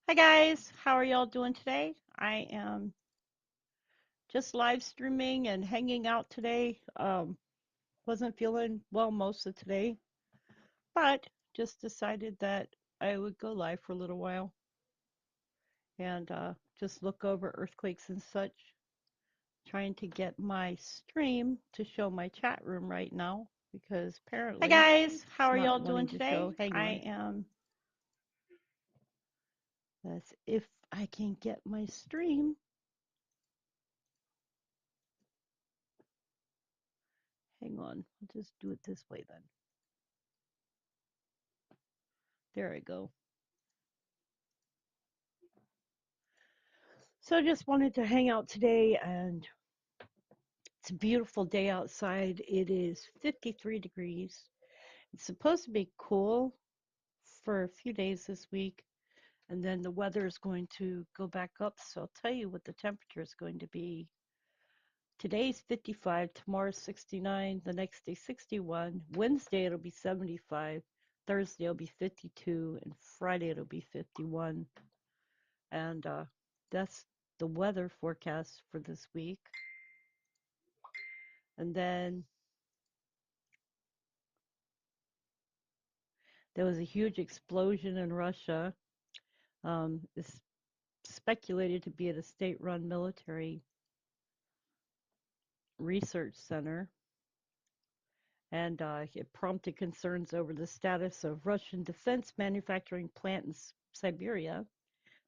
Hi guys, how are y'all doing today? I am just live streaming and hanging out today. Wasn't feeling well most of today, but just decided that I would go live for a little while and just look over earthquakes and such. Trying to get my stream to show my chat room right now because Hi apparently guys, how it's are not y'all doing wanting to show. today? Hang on. That's if I can get my stream. Hang on. I'll just do it this way then. There I go. So I just wanted to hang out today, and it's a beautiful day outside. It is 53 degrees. It's supposed to be cool for a few days this week, and then the weather is going to go back up. So I'll tell you what the temperature is going to be. Today's 55, tomorrow's 69, the next day 61. Wednesday it'll be 75, Thursday it'll be 52, and Friday it'll be 51. And that's the weather forecast for this week. And then there was a huge explosion in Russia. It's speculated to be at a state-run military research center, and it prompted concerns over the status of Russian defense manufacturing plant in Siberia.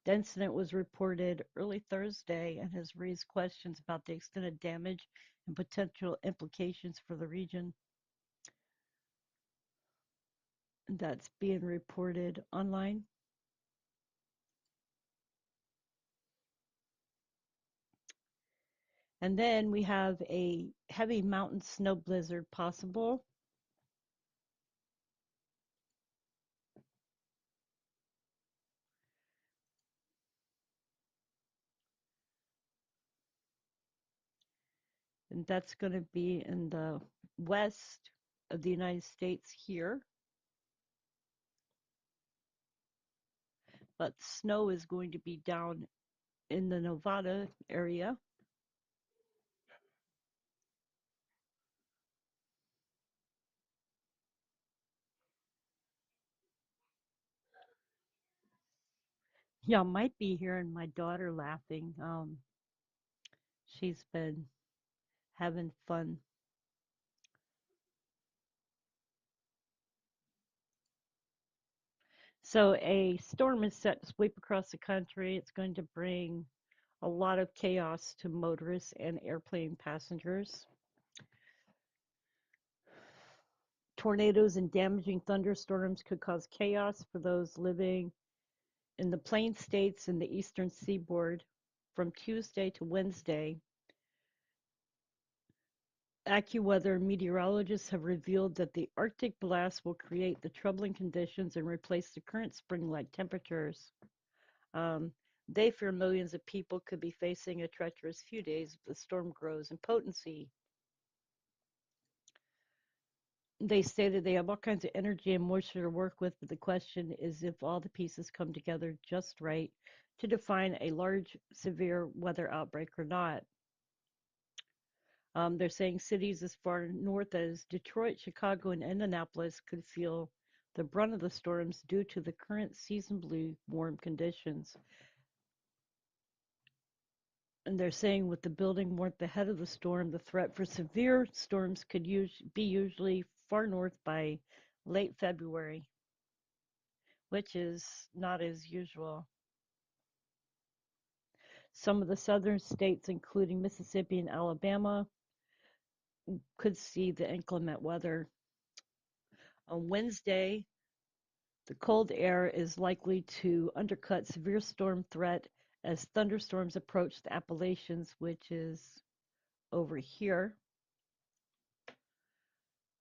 The incident was reported early Thursday and has raised questions about the extent of damage and potential implications for the region. That's being reported online. And then we have a heavy mountain snow blizzard possible. And that's going to be in the west of the United States here. But snow is going to be down in the Nevada area. Y'all might be hearing my daughter laughing. She's been having fun. So a storm is set to sweep across the country. It's going to bring a lot of chaos to motorists and airplane passengers. Tornadoes and damaging thunderstorms could cause chaos for those living in the Plain States and the eastern seaboard from Tuesday to Wednesday. AccuWeather meteorologists have revealed that the Arctic blast will create the troubling conditions and replace the current spring-like temperatures. Um, they fear millions of people could be facing a treacherous few days if the storm grows in potency. They stated they have all kinds of energy and moisture to work with, but the question is if all the pieces come together just right to define a large, severe weather outbreak or not. They're saying cities as far north as Detroit, Chicago, and Indianapolis could feel the brunt of the storms due to the current seasonably warm conditions. And they're saying with the building warmth ahead of the storm, the threat for severe storms could be usually far north by late February, which is not as usual. Some of the southern states, including Mississippi and Alabama, could see the inclement weather. On Wednesday, the cold air is likely to undercut severe storm threat as thunderstorms approach the Appalachians, which is over here.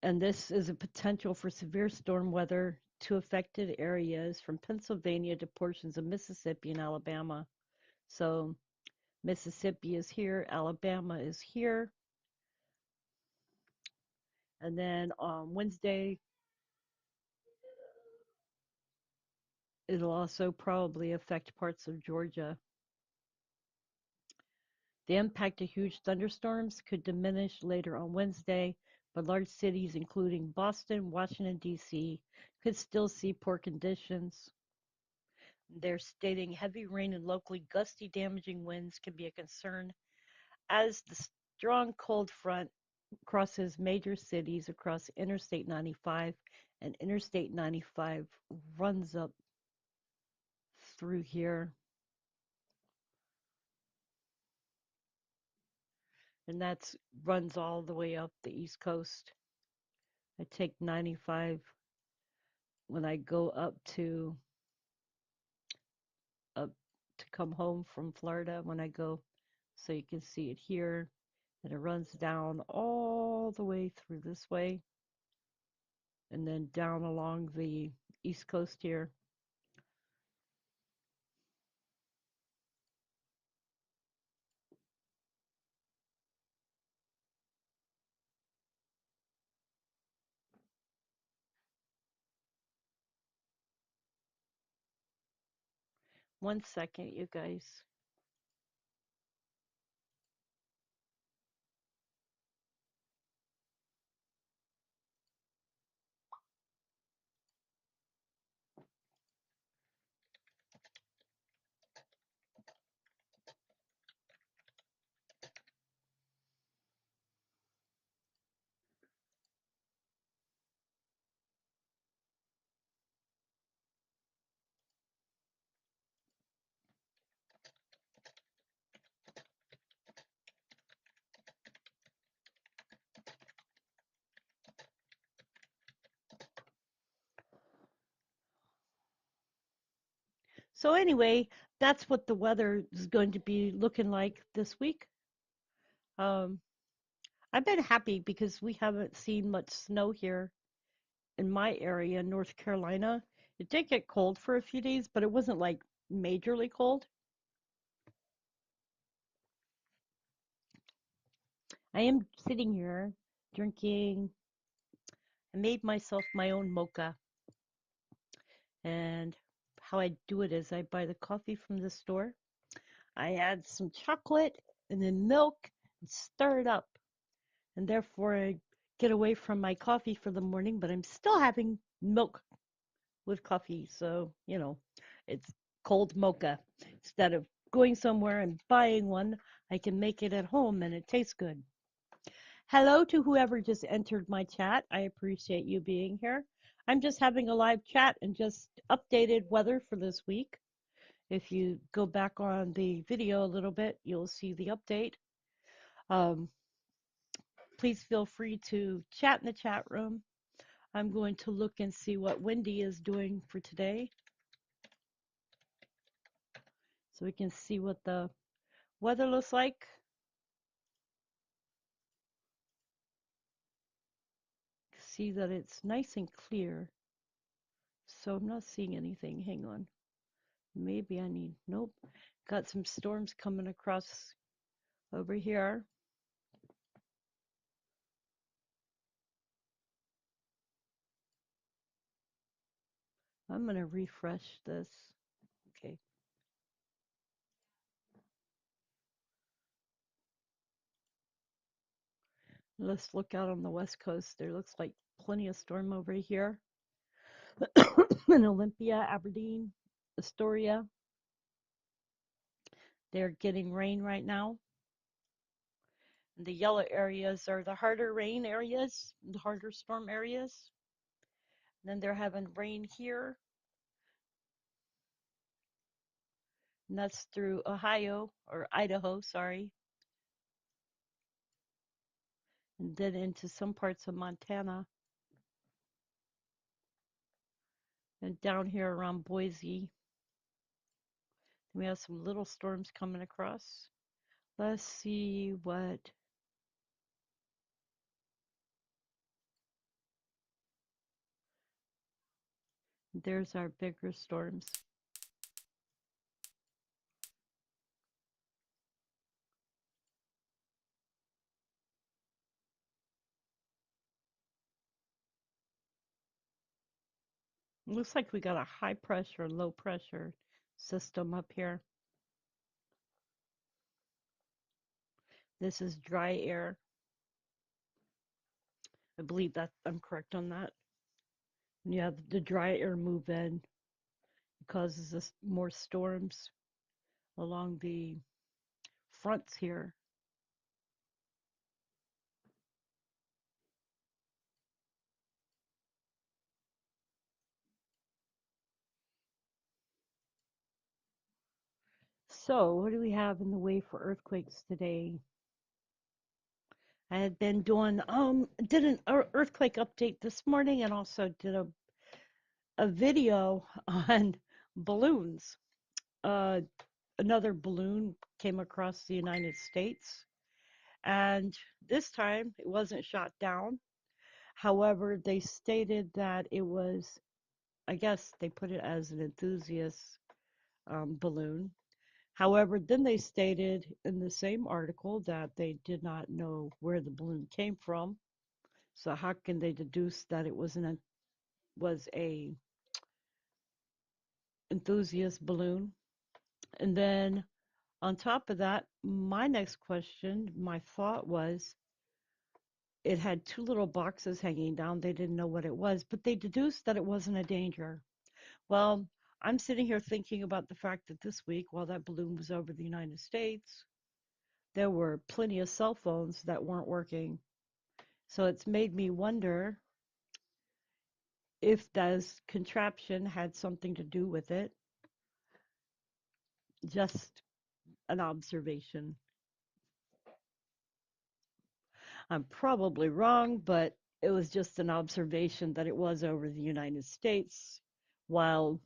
And this is a potential for severe storm weather to affected areas from Pennsylvania to portions of Mississippi and Alabama. So Mississippi is here, Alabama is here. And then on Wednesday It'll also probably affect parts of Georgia. The impact of huge thunderstorms could diminish later on Wednesday, but large cities including Boston, Washington, D.C. could still see poor conditions. They're stating heavy rain and locally gusty, damaging winds can be a concern as the strong cold front crosses major cities across Interstate 95, and Interstate 95 runs up through here, and that's runs all the way up the East Coast. I take 95 when I go up to come home from Florida when I go, so you can see it here, and it runs down all the way through this way and then down along the East Coast here. One second, you guys. So anyway, that's what the weather is going to be looking like this week. Um, I've been happy because we haven't seen much snow here in my area, North Carolina. It did get cold for a few days, but it wasn't like majorly cold. I am sitting here drinking. I made myself my own mocha, and how I do it is I buy the coffee from the store. I add some chocolate and then milk and stir it up. And therefore, I get away from my coffee for the morning, but I'm still having milk with coffee. So, it's cold mocha. Instead of going somewhere and buying one, I can make it at home and it tastes good. Hello to whoever just entered my chat. I appreciate you being here. I'm just having a live chat and just updated weather for this week. If you go back on the video a little bit, you'll see the update. Um, please feel free to chat in the chat room. I'm going to look and see what Wendy is doing for today so we can see what the weather looks like. See that it's nice and clear. So I'm not seeing anything. Hang on. Maybe I need, nope. Got some storms coming across over here. I'm going to refresh this. Okay. Let's look out on the west coast. There looks like plenty of storm over here. In Olympia, Aberdeen, Astoria. They're getting rain right now. And the yellow areas are the harder rain areas, the harder storm areas. And then they're having rain here, and that's through Ohio or Idaho, sorry, and then into some parts of Montana and down here around Boise. We have some little storms coming across. Let's see what. There's our bigger storms. Looks like we got a high pressure, low pressure system up here. This is dry air. I believe that I'm correct on that. And you have the dry air move in. It causes us more storms along the fronts here. So, what do we have in the way for earthquakes today? I had been doing did an earthquake update this morning and also did a video on balloons. Uh, Another balloon came across the United States, and this time it wasn't shot down. However, they stated that it was, I guess they put it as an enthusiast balloon. However, then they stated in the same article that they did not know where the balloon came from. So how can they deduce that it was a enthusiast balloon? And then on top of that, my next question, my thought was it had two little boxes hanging down. They didn't know what it was, but they deduced that it wasn't a danger. Well, I'm sitting here thinking about the fact that this week, while that balloon was over the United States, there were plenty of cell phones that weren't working. So it's made me wonder if this contraption had something to do with it. Just an observation. I'm probably wrong, but it was just an observation that it was over the United States while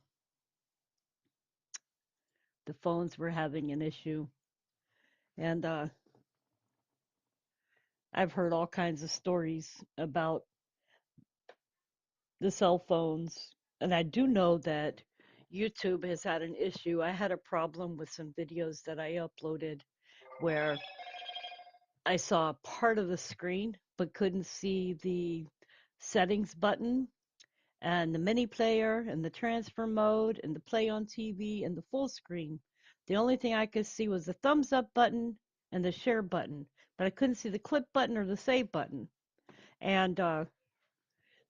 the phones were having an issue. And I've heard all kinds of stories about the cell phones. And I do know that YouTube has had an issue. I had a problem with some videos that I uploaded where I saw part of the screen but couldn't see the settings button and the mini player and the transfer mode and the play on TV and the full screen. The only thing I could see was the thumbs up button and the share button, but I couldn't see the clip button or the save button. And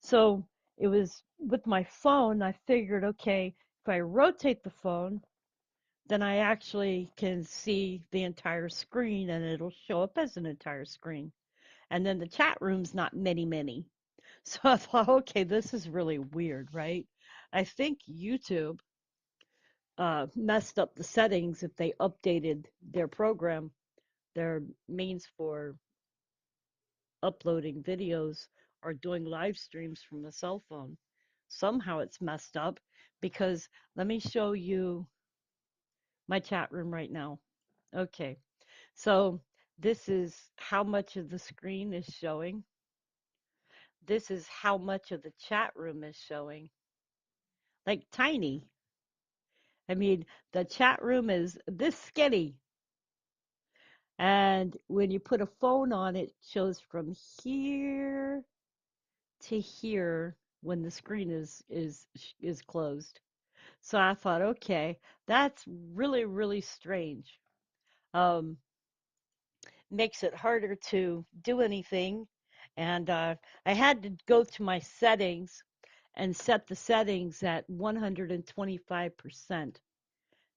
so it was with my phone, I figured, okay, if I rotate the phone, then I actually can see the entire screen and it'll show up as an entire screen. And then the chat room's not many, many. So I thought, okay, this is really weird, right? I think YouTube messed up the settings if they updated their program, their means for uploading videos or doing live streams from a cell phone. Somehow it's messed up because let me show you my chat room right now. Okay, so this is how much of the screen is showing. This is how much of the chat room is showing. Like tiny. I mean, the chat room is this skinny. And when you put a phone on, it shows from here to here when the screen is closed. So I thought, okay, that's really, really strange. Um, Makes it harder to do anything. And I had to go to my settings and set the settings at 125%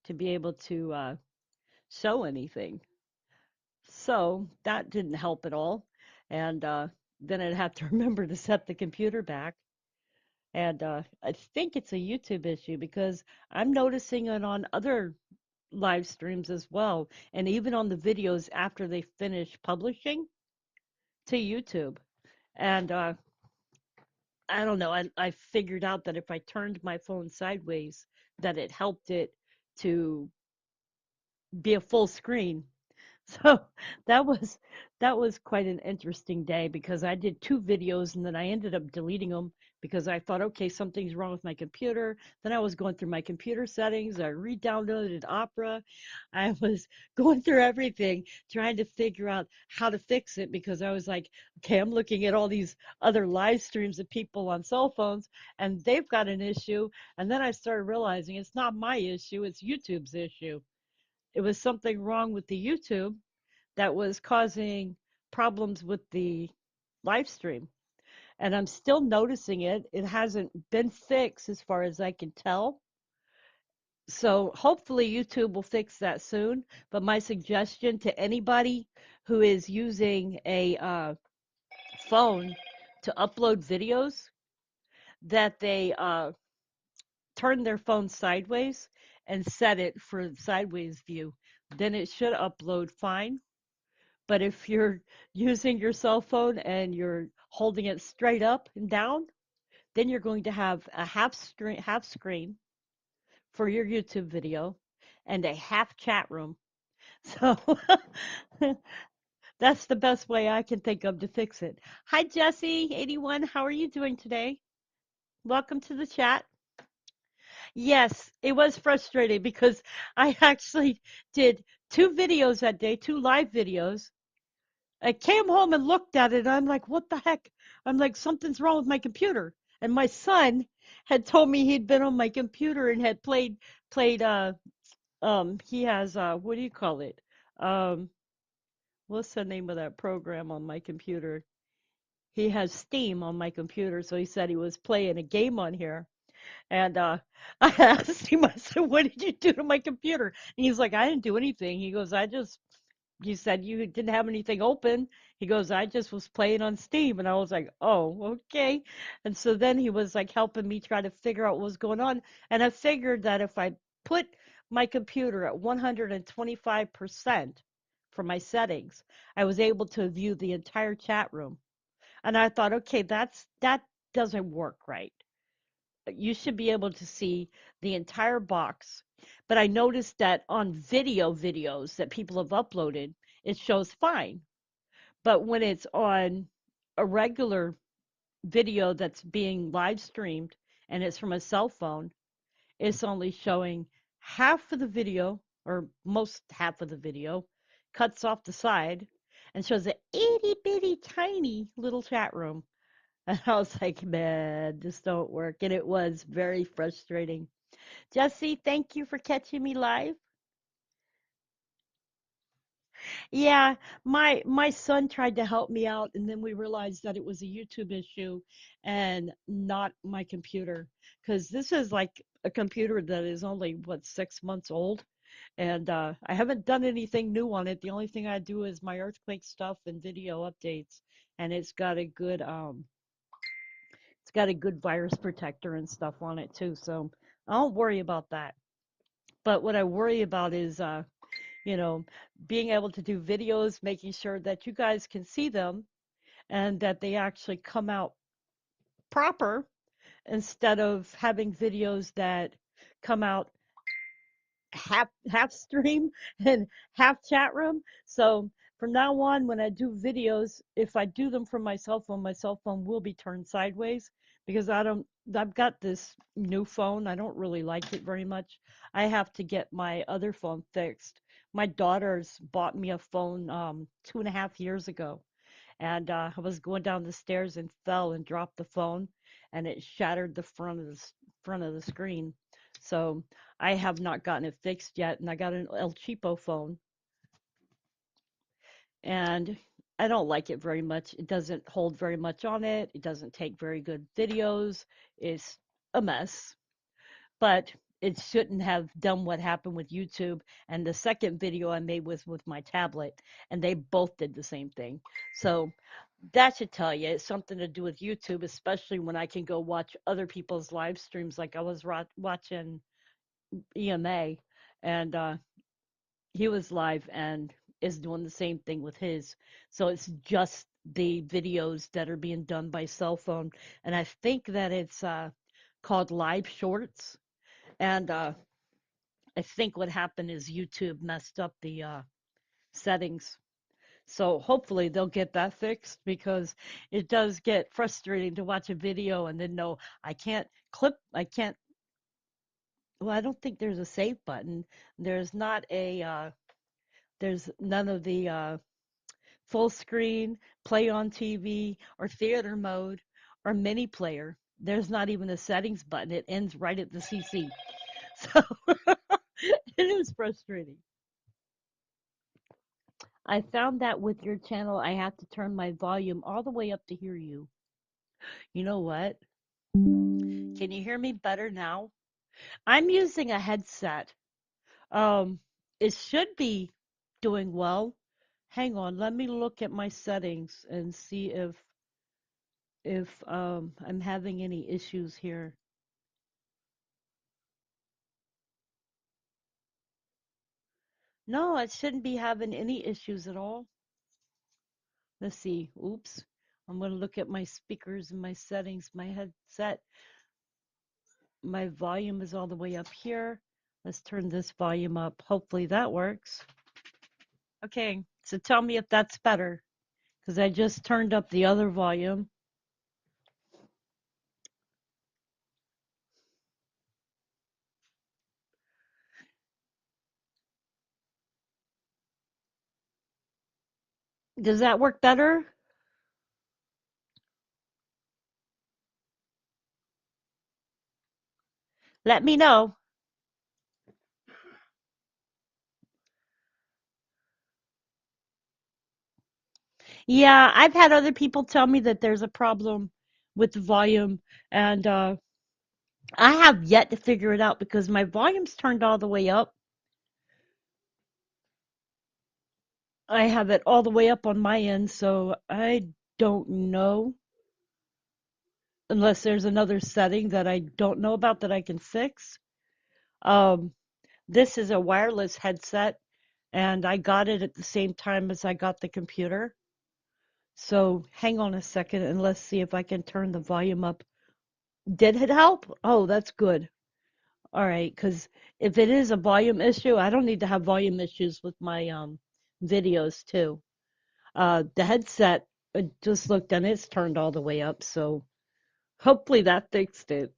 to be able to show anything. So that didn't help at all. And then I'd have to remember to set the computer back. And I think it's a YouTube issue because I'm noticing it on other live streams as well. And even on the videos after they finish publishing to YouTube. And I don't know, I figured out that if I turned my phone sideways, that it helped it to be a full screen. So that was that was quite an interesting day because I did two videos and then I ended up deleting them because I thought, okay, something's wrong with my computer. Then I was going through my computer settings. I re-downloaded Opera. I was going through everything trying to figure out how to fix it because I was like, okay, I'm looking at all these other live streams of people on cell phones and they've got an issue. And then I started realizing it's not my issue, it's YouTube's issue. It was something wrong with the YouTube that was causing problems with the live stream. And I'm still noticing it. It hasn't been fixed as far as I can tell. So hopefully YouTube will fix that soon. But my suggestion to anybody who is using a phone to upload videos that they turn their phone sideways and set it for sideways view. Then it should upload fine. But if you're using your cell phone and you're holding it straight up and down, then you're going to have a half screen for your YouTube video and a half chat room. So that's the best way I can think of to fix it. Hi Jesse, 81. How are you doing today? Welcome to the chat. Yes, it was frustrating because I actually did two videos that day, two live videos. I came home and looked at it. And I'm like, what the heck? I'm like, something's wrong with my computer. And my son had told me he'd been on my computer and had played he has what do you call it? Um what's the name of that program on my computer? He has Steam on my computer, so he said he was playing a game on here. And I asked him, I said, what did you do to my computer? And he's like, I didn't do anything. He goes, you said you didn't have anything open. He goes, I just was playing on Steam. And I was like, oh, okay. And so then he was like helping me try to figure out what was going on. And I figured that if I put my computer at 125% for my settings, I was able to view the entire chat room. And I thought, okay, that doesn't work right. You should be able to see the entire box. But I noticed that on videos that people have uploaded, it shows fine. But when it's on a regular video that's being live streamed and it's from a cell phone, it's only showing half of the video or most half of the video, cuts off the side and shows an itty bitty tiny little chat room. And I was like, man, this don't work. And it was very frustrating. Jesse, thank you for catching me live. Yeah, my son tried to help me out, and then we realized that it was a YouTube issue and not my computer. Because this is like a computer that is only, what, 6 months old, and I haven't done anything new on it. The only thing I do is my earthquake stuff and video updates, and it's got a good virus protector and stuff on it too. So I don't worry about that. But what I worry about is you know, being able to do videos, making sure that you guys can see them and that they actually come out proper instead of having videos that come out half stream and half chat room. So from now on, when I do videos, if I do them from my cell phone will be turned sideways because I've got this new phone. I don't really like it very much. I have to get my other phone fixed. My daughter's bought me a phone 2.5 years ago, and I was going down the stairs and fell and dropped the phone, and it shattered the front of the screen. So I have not gotten it fixed yet, and I got an El Cheapo phone, and I don't like it very much. It doesn't hold very much on it. It doesn't take very good videos. It's a mess, but it shouldn't have done what happened with YouTube. And the second video I made was with my tablet, and they both did the same thing. So that should tell you it's something to do with YouTube, especially when I can go watch other people's live streams. Like I was watching EMA, and he was live and is doing the same thing with his. So it's just the videos that are being done by cell phone, and I think that it's called live shorts. And I think what happened is YouTube messed up the settings. So hopefully they'll get that fixed because it does get frustrating to watch a video and then no, I can't, well, I don't think there's a save button. There's not there's none of the full screen, play on TV, or theater mode, or mini player. There's not even a settings button. It ends right at the CC. So it is frustrating. I found that with your channel, I have to turn my volume all the way up to hear you. You know what? Can you hear me better now? I'm using a headset. Um, it should be doing well. Hang on, let me look at my settings and see if I'm having any issues here. No, it shouldn't be having any issues at all. Let's see. Oops. I'm going to look at my speakers and my settings. My headset, my volume is all the way up here. Let's turn this volume up. Hopefully that works. Okay, so tell me if that's better because I just turned up the other volume. Does that work better? Let me know. Yeah, I've had other people tell me that there's a problem with the volume, and I have yet to figure it out because my volume's turned all the way up. I have it all the way up on my end, so I don't know unless there's another setting that I don't know about that I can fix. Um, this is a wireless headset, and I got it at the same time as I got the computer. So hang on a second and let's see if I can turn the volume up. Did it help? Oh, that's good. All right, because if it is a volume issue, I don't need to have volume issues with my videos too. The headset, I just looked and it's turned all the way up, so hopefully that fixed it.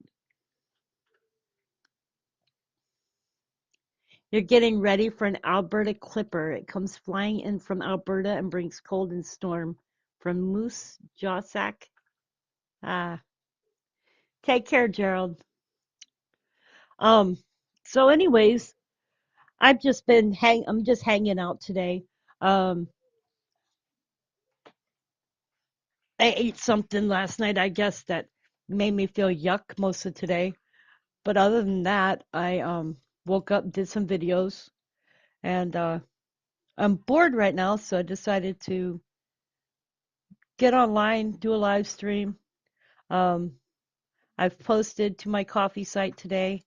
You're getting ready for an Alberta clipper. It comes flying in from Alberta and brings cold and storm from Moose Jawsack. Ah, take care, Gerald. Um, so anyways, I'm just hanging out today. Um, I ate something last night, I guess, that made me feel yuck most of today. But other than that, I woke up, did some videos, and I'm bored right now, so I decided to get online, do a live stream. Um, I've posted to my coffee site today.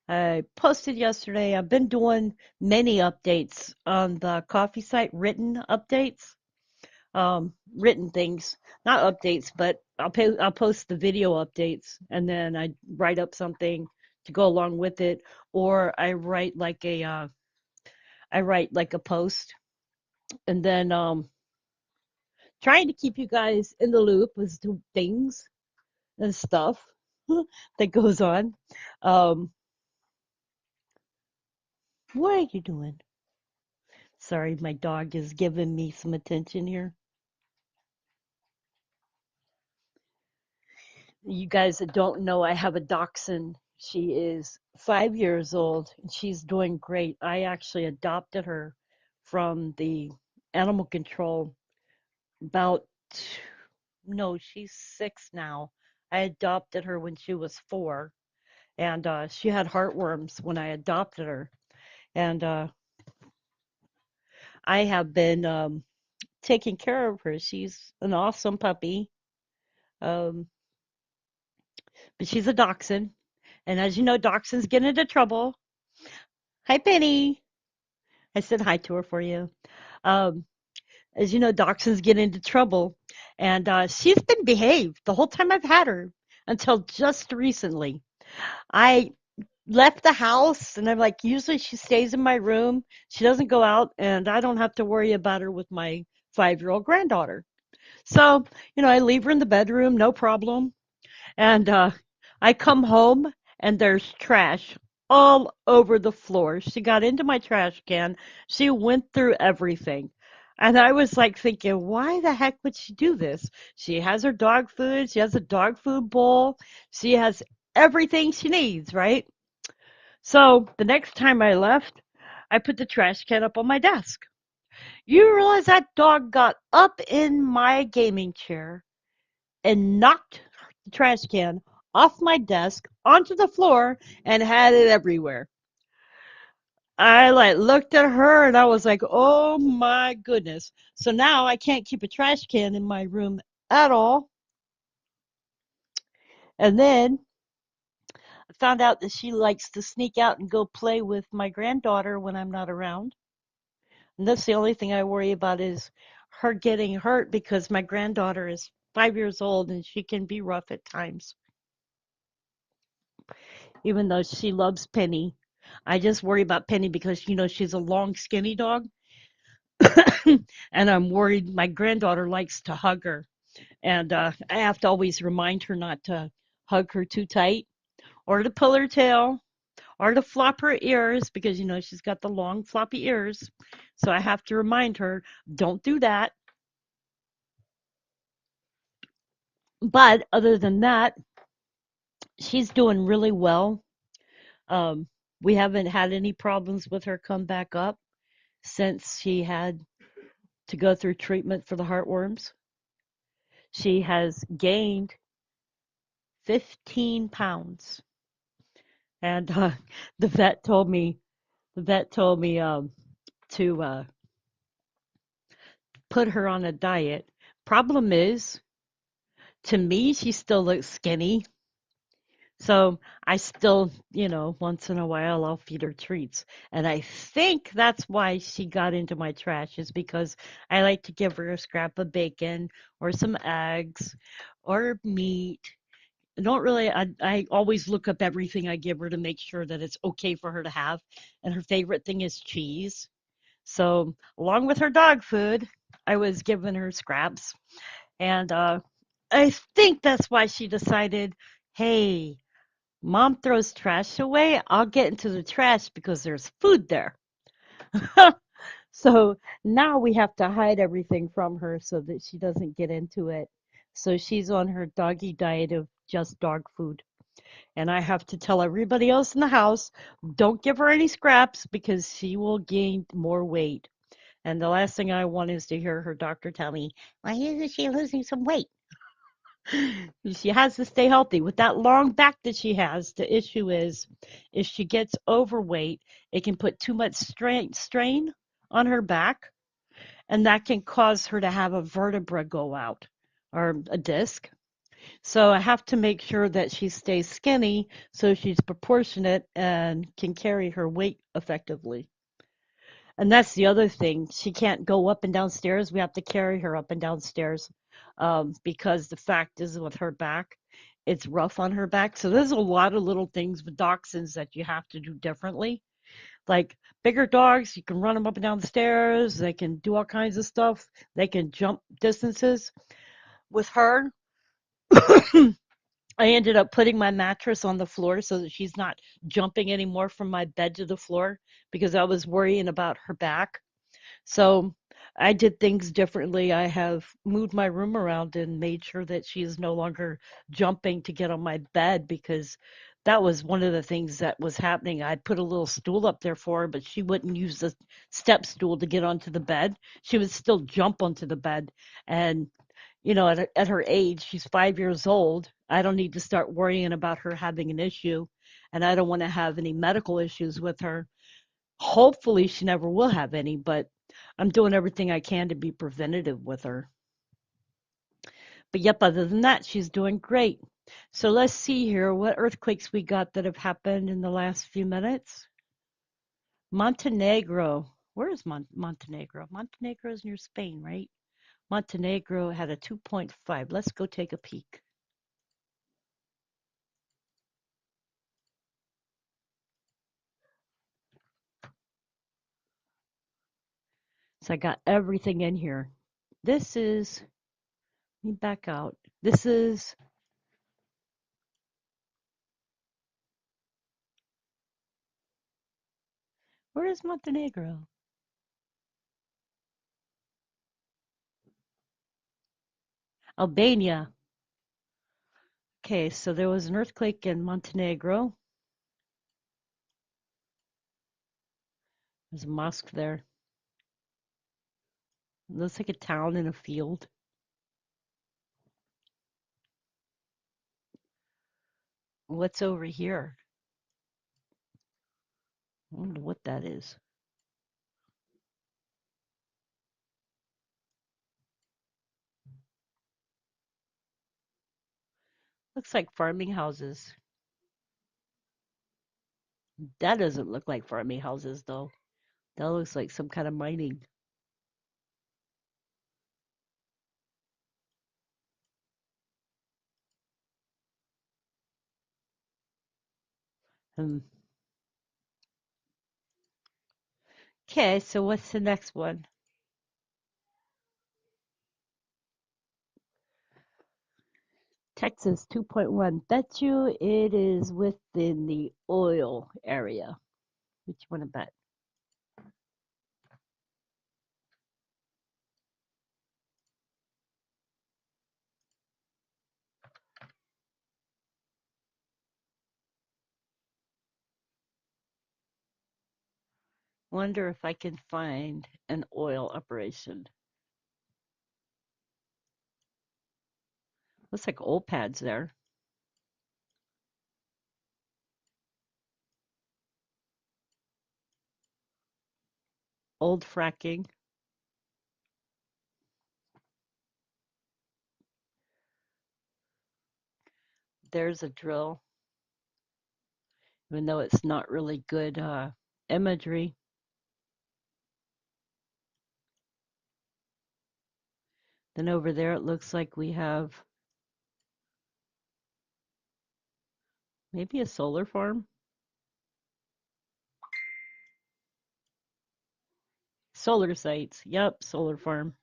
I posted yesterday. I've been doing many updates on the coffee site, written updates, written things, not updates, but I'll post the video updates and then I write up something to go along with it, or I write like a post, and then trying to keep you guys in the loop as to things and stuff that goes on. Um, what are you doing? Sorry, my dog is giving me some attention here. You guys that don't know, I have a dachshund. She is 5 years old and she's doing great. I actually adopted her from the animal control about, no, she's 6 now. I adopted her when she was 4, and she had heartworms when I adopted her. And I have been taking care of her. She's an awesome puppy. Um, but she's a dachshund. And as you know, dachshunds get into trouble. Hi, Penny. I said hi to her for you. Um, as you know, dachshunds get into trouble. And she's been behaved the whole time I've had her until just recently. I left the house and I'm like, usually she stays in my room. She doesn't go out, and I don't have to worry about her with my 5-year-old granddaughter. So, I leave her in the bedroom, no problem. And I come home and there's trash all over the floor. She got into my trash can. She went through everything. And I was like thinking, why the heck would she do this? She has her dog food. She has a dog food bowl. She has everything she needs, right? So the next time I left, I put the trash can up on my desk. You realize that dog got up in my gaming chair and knocked the trash can off my desk onto the floor and had it everywhere. I like looked at her and I was like, "Oh my goodness." So now I can't keep a trash can in my room at all. And then I found out that she likes to sneak out and go play with my granddaughter when I'm not around. And that's the only thing I worry about is her getting hurt because my granddaughter is 5 years old and she can be rough at times, even though she loves Penny. I just worry about Penny because, she's a long, skinny dog. And I'm worried my granddaughter likes to hug her. And I have to always remind her not to hug her too tight or to pull her tail or to flop her ears because, she's got the long, floppy ears. So I have to remind her, don't do that. But other than that, she's doing really well. Um, we haven't had any problems with her come back up since she had to go through treatment for the heartworms. She has gained 15 pounds. And the vet told me, the vet told me to put her on a diet. Problem is, to me, she still looks skinny. So I still, once in a while I'll feed her treats. And I think that's why she got into my trash is because I like to give her a scrap of bacon or some eggs or meat. I don't really, I always look up everything I give her to make sure that it's okay for her to have. And her favorite thing is cheese. So along with her dog food, I was giving her scraps. And I think that's why she decided, hey, Mom throws trash away. I'll get into the trash because there's food there. So now we have to hide everything from her so that she doesn't get into it. So she's on her doggy diet of just dog food. And I have to tell everybody else in the house, don't give her any scraps because she will gain more weight. And the last thing I want is to hear her doctor tell me, why isn't she losing some weight? She has to stay healthy. With that long back that she has, the issue is if she gets overweight, it can put too much strain on her back, and that can cause her to have a vertebra go out or a disc. So I have to make sure that she stays skinny so she's proportionate and can carry her weight effectively. And that's the other thing. She can't go up and downstairs. We have to carry her up and downstairs because the fact is with her back, it's rough on her back. So there's a lot of little things with dachshunds that you have to do differently. Like bigger dogs, you can run them up and down the stairs. They can do all kinds of stuff. They can jump distances. With her, I ended up putting my mattress on the floor so that she's not jumping anymore from my bed to the floor because I was worrying about her back. So I did things differently. I have moved my room around and made sure that she is no longer jumping to get on my bed because that was one of the things that was happening. I put a little stool up there for her, but she wouldn't use the step stool to get onto the bed. She would still jump onto the bed. And, at her age, she's 5 years old. I don't need to start worrying about her having an issue. And I don't want to have any medical issues with her. Hopefully, she never will have any, but I'm doing everything I can to be preventative with her. But yep, other than that, she's doing great. So let's see here what earthquakes we got that have happened in the last few minutes. Montenegro. Where is Montenegro? Montenegro is near Spain, right? Montenegro had a 2.5. Let's go take a peek. So I got everything in here. This is, let me back out. This is, where is Montenegro? Albania. Okay, so there was an earthquake in Montenegro. There's a mosque there. It looks like a town in a field. What's over here? I wonder what that is. Looks like farming houses. That doesn't look like farming houses, though. That looks like some kind of mining. Hmm. Okay, so what's the next one? Texas 2.1. Bet you it is within the oil area. Which you want to bet? Wonder if I can find an oil operation. Looks like oil pads there. Old fracking. There's a drill, even though it's not really good imagery. Then over there, it looks like we have maybe a solar farm. Solar sites. Yep, solar farm.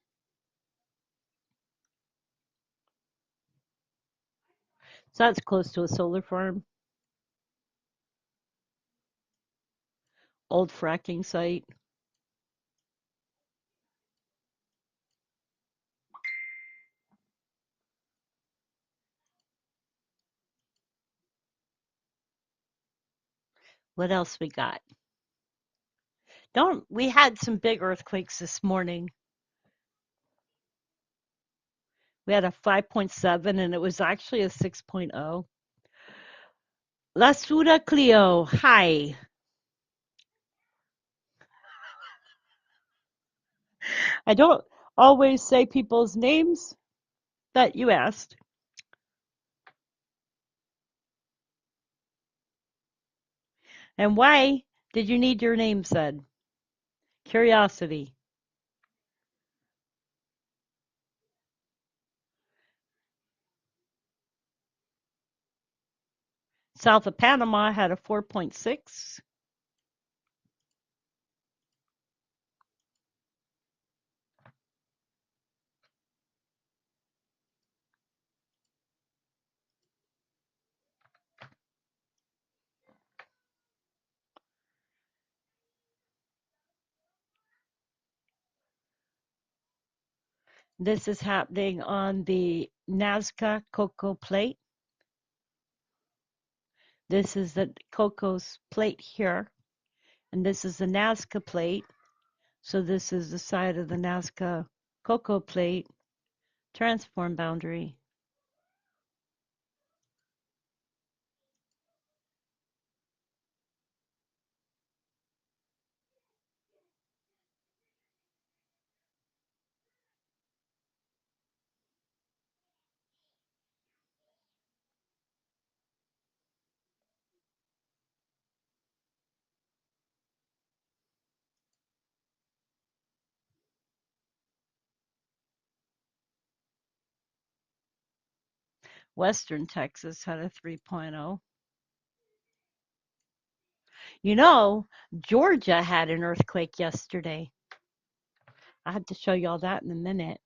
So that's close to a solar farm. Old fracking site. What else we got? Don't we had some big earthquakes this morning. We had a 5.7 and it was actually a 6.0. La Suda Clio. Hi. I don't always say people's names that you asked. And why did you need your name said? Curiosity. South of Panama had a 4.6. This is happening on the Nazca Cocoa Plate. This is the Coco's plate here, and this is the Nazca Plate. So this is the side of the Nazca Cocoa Plate transform boundary. Western Texas had a 3.0. You know, Georgia had an earthquake yesterday. I have to show you all that in a minute.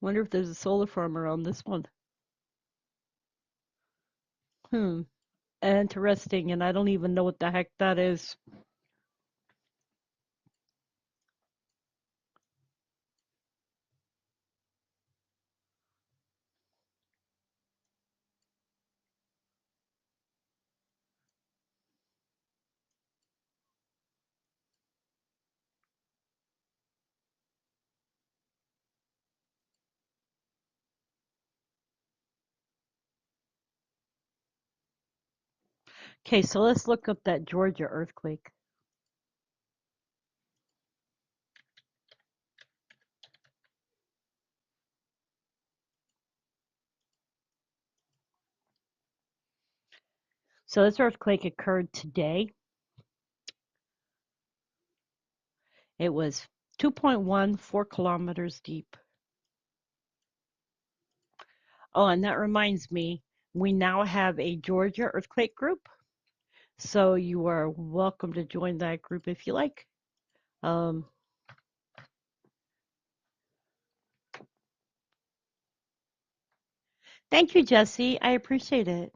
Wonder if there's a solar farm around this one. Hmm. Interesting, and I don't even know what the heck that is. Okay, so let's look up that Georgia earthquake. So this earthquake occurred today. It was 2.14 kilometers deep. Oh, and that reminds me, we now have a Georgia earthquake group. So you are welcome to join that group if you like. Um, Thank you, Jesse. I appreciate it.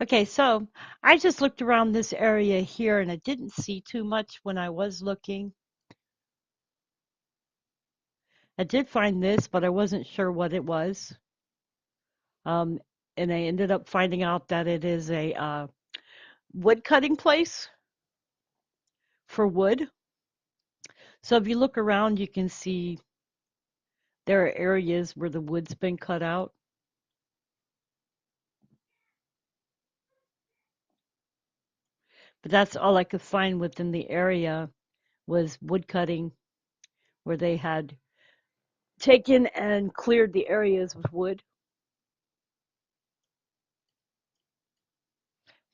Okay, so I just looked around this area here and I didn't see too much when I was looking. I did find this, but I wasn't sure what it was. Um, and I ended up finding out that it is a wood cutting place for wood. So if you look around, you can see there are areas where the wood's been cut out. But that's all I could find within the area was wood cutting where they had taken and cleared the areas with wood.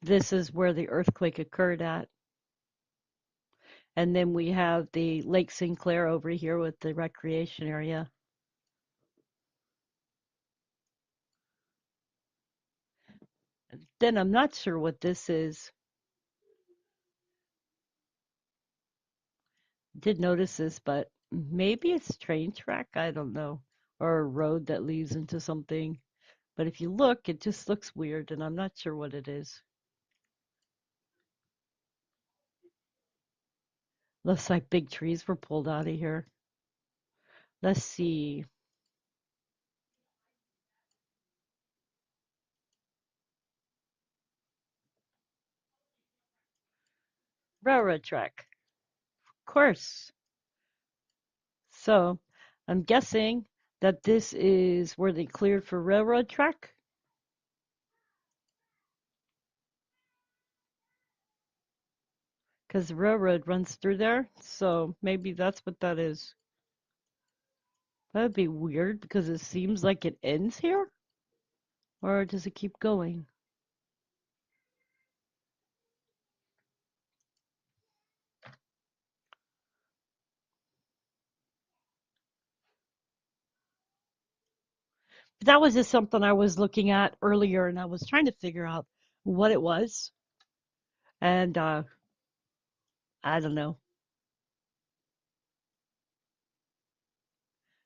This is where the earthquake occurred at. And then we have the Lake Sinclair over here with the recreation area. Then I'm not sure what this is. Did notice this, but maybe it's a train track. I don't know. Or a road that leads into something. But if you look, it just looks weird, and I'm not sure what it is. Looks like big trees were pulled out of here. Let's see. Railroad track. Of course. So I'm guessing that this is where they cleared for railroad track because the railroad runs through there. So maybe that's what that is. That would be weird because it seems like it ends here. Or does it keep going? That was just something I was looking at earlier and I was trying to figure out what it was. And I don't know.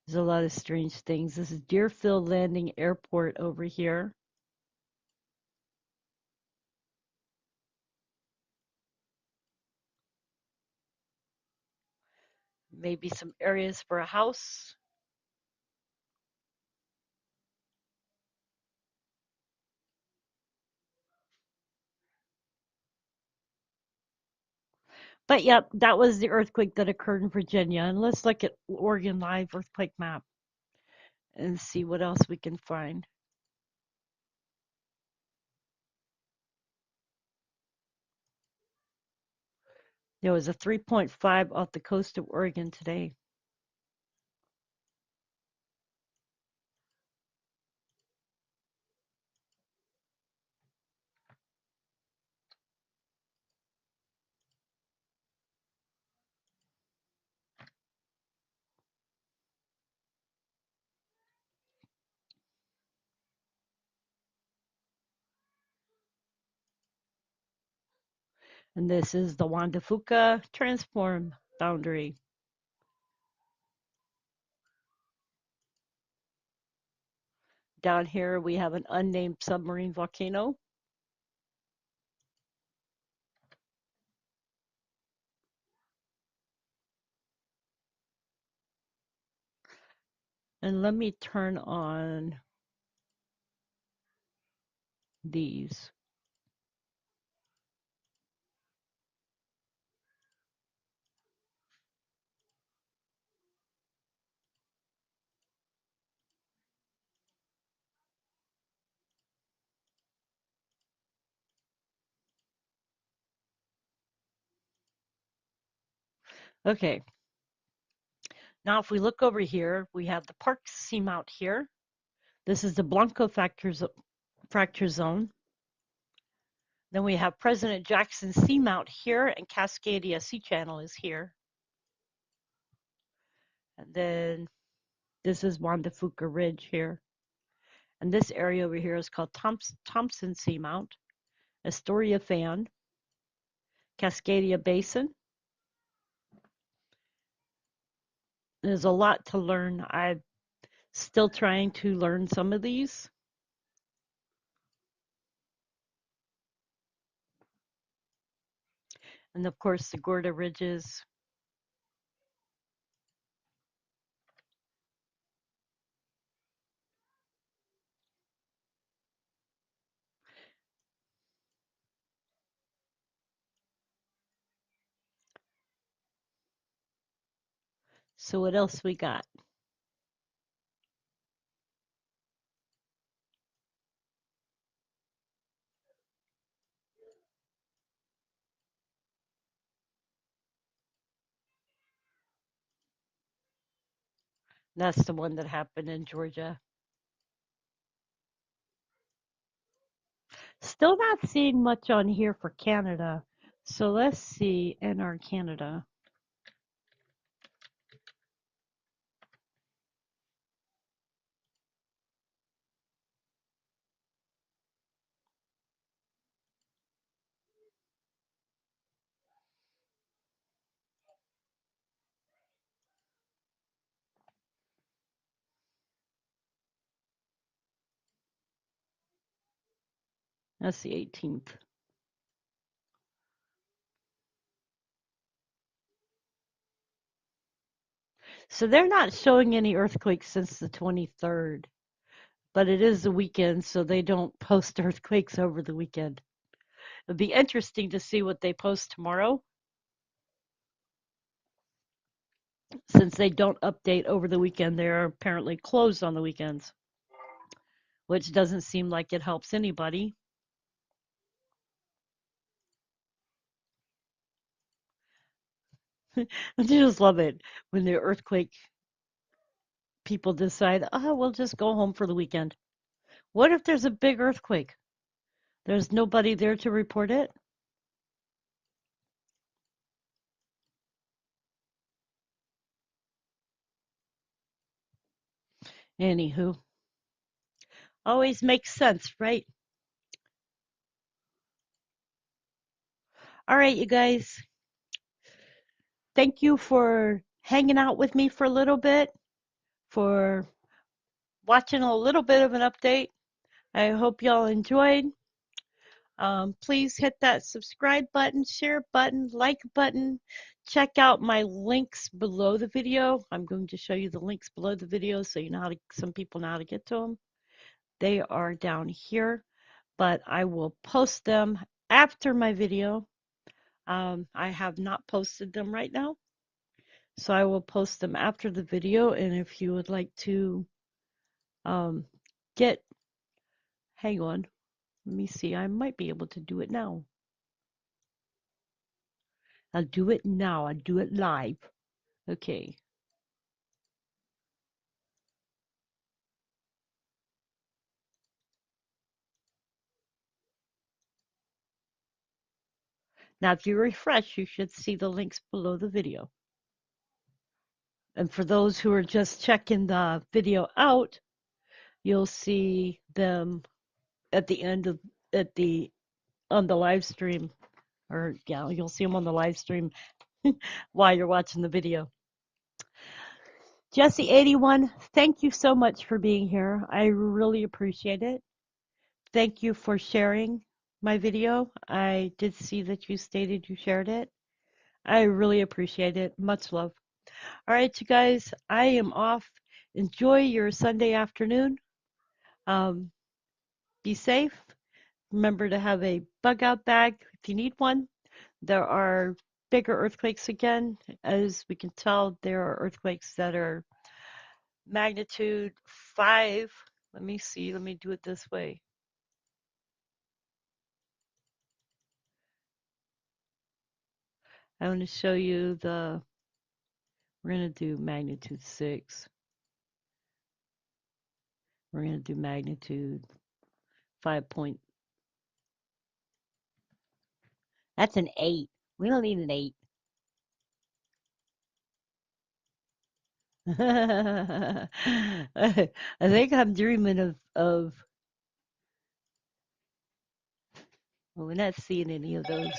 There's a lot of strange things. This is Deerfield Landing Airport over here. Maybe some areas for a house. But yep, that was the earthquake that occurred in Virginia. And let's look at Oregon Live earthquake map and see what else we can find. There was a 3.5 off the coast of Oregon today. And this is the Juan de Fuca transform boundary. down here we have an unnamed submarine volcano. And let me turn on these. Okay, now if we look over here, we have the Park Seamount here. This is the Blanco fracture zone. Then we have President Jackson Seamount here, and Cascadia Sea Channel is here. And then this is Juan de Fuca Ridge here. And this area over here is called Thompson Seamount, Astoria Fan, Cascadia Basin. There's a lot to learn. I'm still trying to learn some of these. And of course, the Gorda Ridges. So what else we got? That's the one that happened in Georgia. Still not seeing much on here for Canada. So let's see NR Canada. That's the 18th. So they're not showing any earthquakes since the 23rd, but it is the weekend, so they don't post earthquakes over the weekend. It'd be interesting to see what they post tomorrow, since they don't update over the weekend. They're apparently closed on the weekends, which doesn't seem like it helps anybody. I just love it when the earthquake people decide, oh, we'll just go home for the weekend. What if there's a big earthquake? There's nobody there to report it? Anywho, always makes sense, right? All right, you guys. Thank you for hanging out with me for a little bit, for watching a little bit of an update. I hope y'all enjoyed. Please hit that subscribe button, share button, like button. Check out my links below the video. I'm going to show you the links below the video so you know how to, some people know how to get to them. They are down here, but I will post them after my video. I have not posted them right now, so I will post them after the video. And if you would like to um, get, hang on, let me see, I might be able to do it now. I'll do it now. I'll do it live. Okay. Now, if you refresh, you should see the links below the video. And for those who are just checking the video out, you'll see them at the end of, on the live stream. Or, yeah, you'll see them on the live stream while you're watching the video. Jesse81, thank you so much for being here. I really appreciate it. Thank you for sharing my video. I did see that you stated you shared it. I really appreciate it. Much love. All right, you guys, I am off. Enjoy your Sunday afternoon. Um, be safe. Remember to have a bug out bag if you need one. There are bigger earthquakes again. As we can tell, there are earthquakes that are magnitude 5. Let me see. Let me do it this way. I want to show you we're going to do magnitude 6. We're going to do magnitude 5 point. That's an 8. We don't need an 8. I think I'm dreaming of well, we're not seeing any of those.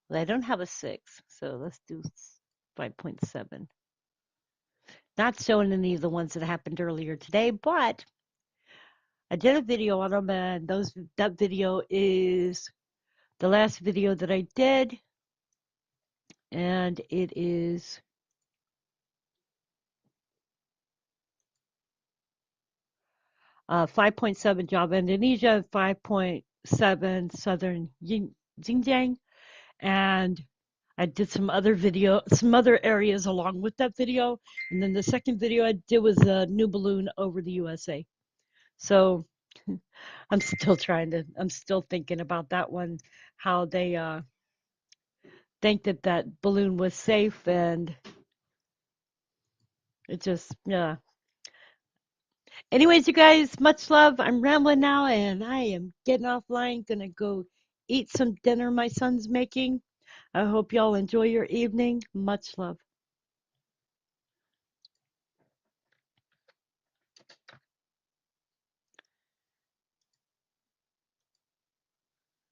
Well, I don't have a 6, so let's do 5.7. Not showing any of the ones that happened earlier today, but I did a video on them, and that video is the last video that I did, and it is 5.7 Java, Indonesia, 5.7 Southern Xinjiang, and I did some other areas along with that video, and then the second video I did was a new balloon over the USA. So I'm still thinking about that one, how they think that balloon was safe, and it just, yeah. Anyways, you guys, much love. I'm rambling now, and I am getting offline. Gonna go eat some dinner my son's making. I hope y'all enjoy your evening. Much love.